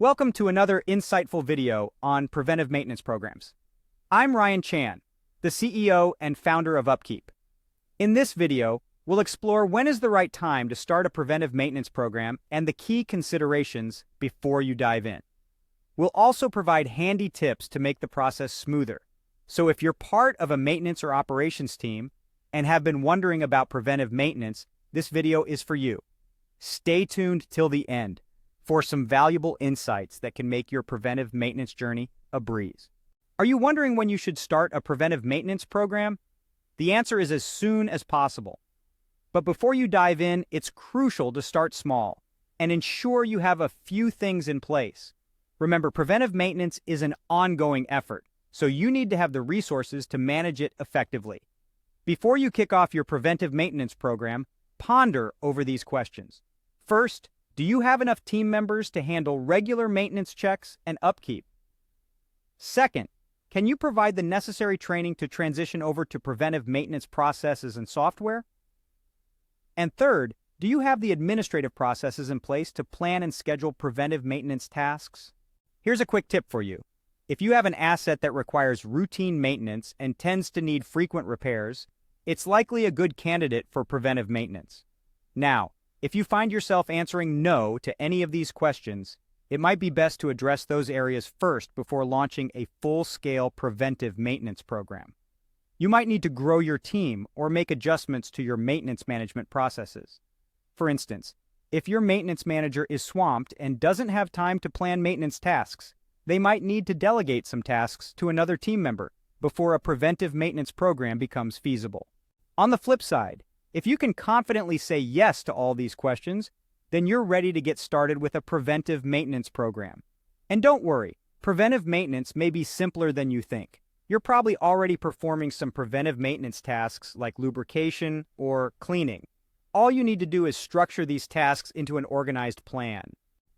Welcome to another insightful video on preventive maintenance programs. I'm Ryan Chan, the CEO and founder of UpKeep. In this video, we'll explore when is the right time to start a preventive maintenance program and the key considerations before you dive in. We'll also provide handy tips to make the process smoother. So if you're part of a maintenance or operations team and have been wondering about preventive maintenance, this video is for you. Stay tuned till the end for some valuable insights that can make your preventive maintenance journey a breeze. Are you wondering when you should start a preventive maintenance program? The answer is as soon as possible. But before you dive in, it's crucial to start small and ensure you have a few things in place. Remember, preventive maintenance is an ongoing effort, so you need to have the resources to manage it effectively. Before you kick off your preventive maintenance program, ponder over these questions. First, do you have enough team members to handle regular maintenance checks and upkeep? Second, can you provide the necessary training to transition over to preventive maintenance processes and software? And third, do you have the administrative processes in place to plan and schedule preventive maintenance tasks? Here's a quick tip for you. If you have an asset that requires routine maintenance and tends to need frequent repairs, it's likely a good candidate for preventive maintenance. Now, if you find yourself answering no to any of these questions, it might be best to address those areas first before launching a full-scale preventive maintenance program. You might need to grow your team or make adjustments to your maintenance management processes. For instance, if your maintenance manager is swamped and doesn't have time to plan maintenance tasks, they might need to delegate some tasks to another team member before a preventive maintenance program becomes feasible. On the flip side, if you can confidently say yes to all these questions, then you're ready to get started with a preventive maintenance program. And don't worry, preventive maintenance may be simpler than you think. You're probably already performing some preventive maintenance tasks like lubrication or cleaning. All you need to do is structure these tasks into an organized plan.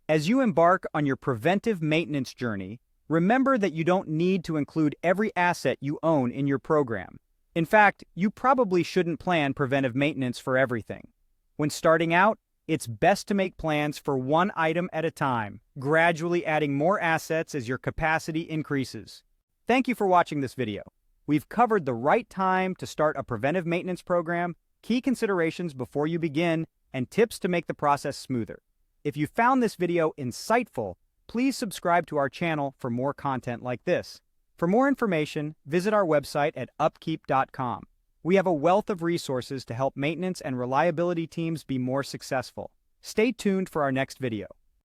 As you embark on your preventive maintenance journey, remember that you don't need to include every asset you own in your program. In fact, you probably shouldn't plan preventive maintenance for everything. When starting out, it's best to make plans for one item at a time, gradually adding more assets as your capacity increases. Thank you for watching this video. We've covered the right time to start a preventive maintenance program, key considerations before you begin, and tips to make the process smoother. If you found this video insightful, please subscribe to our channel for more content like this. For more information, visit our website at upkeep.com. We have a wealth of resources to help maintenance and reliability teams be more successful. Stay tuned for our next video.